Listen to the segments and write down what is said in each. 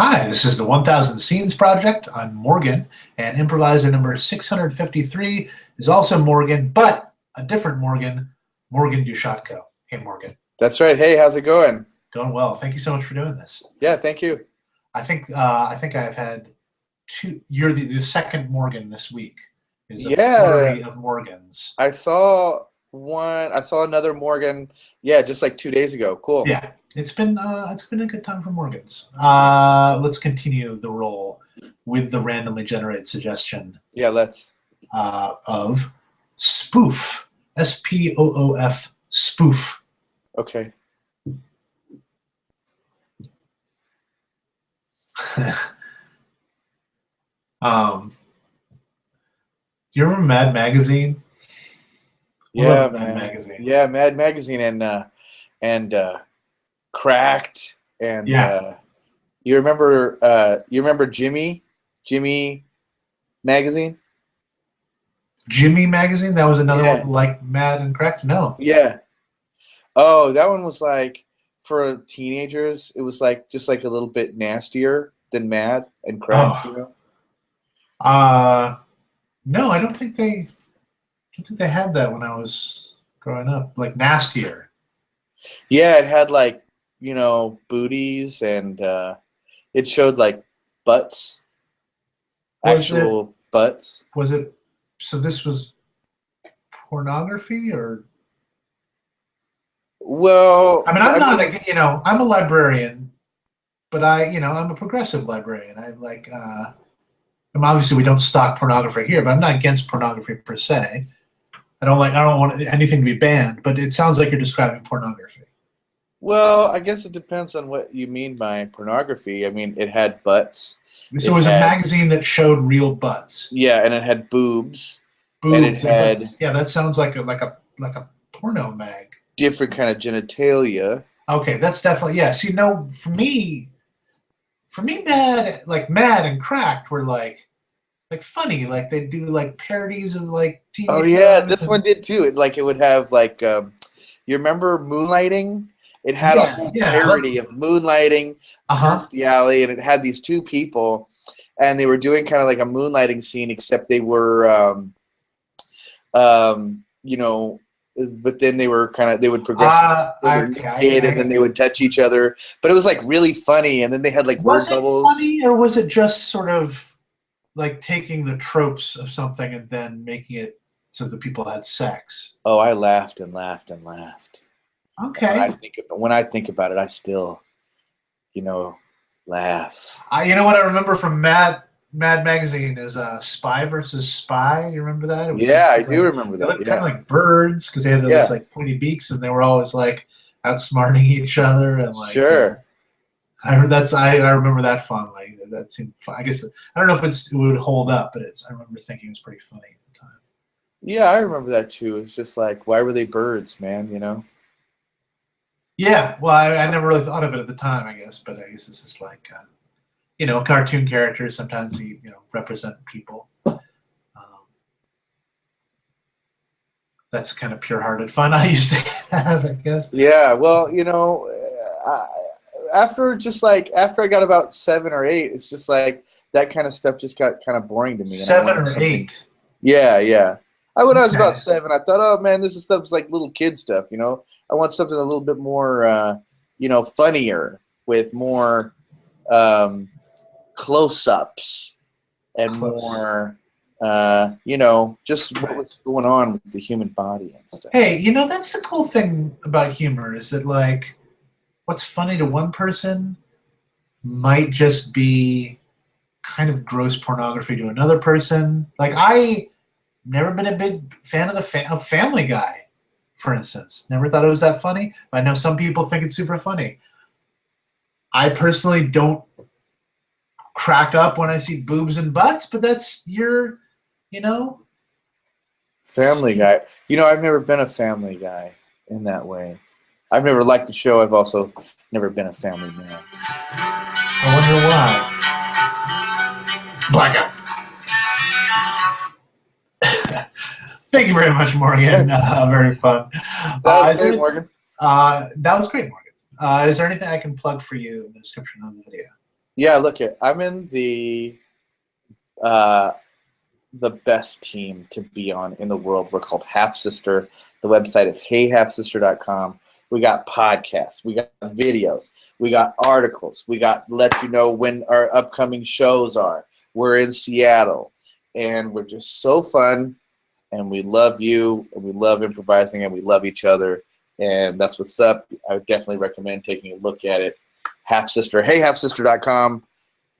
Hi, this is the 1000 Scenes Project. I'm Morgan, and improviser number 653 is also Morgan, but a different Morgan, Morgan Dusatko. Hey, Morgan. That's right. Hey, how's it going? Doing well. Thank you so much for doing this. Yeah, thank you. I think I've had two. You're the second Morgan this week. Is a flurry of Morgans. I saw one. I saw another Morgan. Yeah, just like 2 days ago. Cool. Yeah, it's been a good time for Morgans. Let's continue the roll with the randomly generated suggestion. Yeah, let's. Of spoof. SPOOF. Spoof. Okay. Do you remember Mad Magazine? Yeah, Mad Magazine. Yeah, Mad Magazine and Cracked and you remember Jimmy Magazine? Jimmy Magazine? That was another one like Mad and Cracked? No. Yeah. Oh, that one was like for teenagers. It was like just like a little bit nastier than Mad and Cracked. Oh. You know? No, I don't think they had that when I was growing up. Like nastier. Yeah, it had like, booties and it showed like butts. Actual butts. Was it so this was pornography or? Well, I mean, I'm a librarian, but I'm a progressive librarian. Obviously we don't stock pornography here, but I'm not against pornography per se. I don't want anything to be banned, but it sounds like you're describing pornography. Well, I guess it depends on what you mean by pornography. I mean, it had butts. So it was a magazine that showed real butts. Yeah, and it had boobs. Boobs. And it had that sounds like a porno mag. Different kind of genitalia. Okay, that's definitely See, no, for me, Mad and Cracked were like funny. Like they do like parodies of like TV. Oh yeah, this one did too. It would have like you remember Moonlighting? It had a whole parody of Moonlighting, Curse the Alley, and it had these two people, and they were doing kind of like a moonlighting scene, except they were, but then they would progress, and then they would touch each other. But it was like really funny, and then they had like word bubbles. Was it funny, or was it just sort of like taking the tropes of something and then making it so that people had sex? Oh, I laughed and laughed and laughed. Okay. When I think about it, I still, laugh. You know what I remember from Mad Magazine is Spy versus Spy. You remember that? I do remember that. They looked kind of like birds because they had those like pointy beaks, and they were always like outsmarting each other and like. Sure. I remember that fondly. That seemed fun. I guess I don't know if it would hold up, but I remember thinking it was pretty funny at the time. Yeah, I remember that too. It's just like, why were they birds, man? Yeah, well, I never really thought of it at the time, I guess, but I guess this is like, cartoon characters sometimes represent people. That's the kind of pure-hearted fun I used to have, I guess. Yeah, well, after I got about 7 or 8, it's just like that kind of stuff just got kind of boring to me. 7 or 8? Yeah. When I was about 7, I thought, oh man, this stuff's like little kid stuff, I want something a little bit more, funnier with more close-ups and more, just what was going on with the human body and stuff. Hey, that's the cool thing about humor is that like what's funny to one person might just be kind of gross pornography to another person. Like never been a big fan of Family Guy, for instance. Never thought it was that funny. I know some people think it's super funny. I personally don't crack up when I see boobs and butts, but that's your, Family Guy. I've never been a Family Guy in that way. I've never liked the show. I've also never been a family man. I wonder why. Blackout. Thank you very much, Morgan. Very fun. That was great, Morgan. That was great, Morgan. Is there anything I can plug for you in the description of the video? Yeah, look it. I'm in the best team to be on in the world. We're called Half Sister. The website is heyhalfsister.com. We got podcasts, we got videos, we got articles, we got let you know when our upcoming shows are. We're in Seattle, and we're just so fun, and we love you, and we love improvising, and we love each other, and that's what's up. I would definitely recommend taking a look at it. Half Sister, heyhalfsister.com,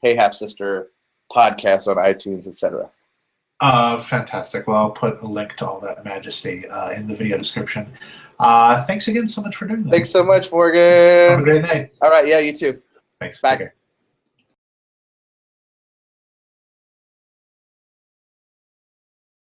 Hey Half Sister podcast on iTunes, etc. Fantastic. Well, I'll put a link to all that majesty in the video description. Thanks again so much for doing that. Thanks so much, Morgan. Have a great night. All right, yeah, you too. Thanks. Bye.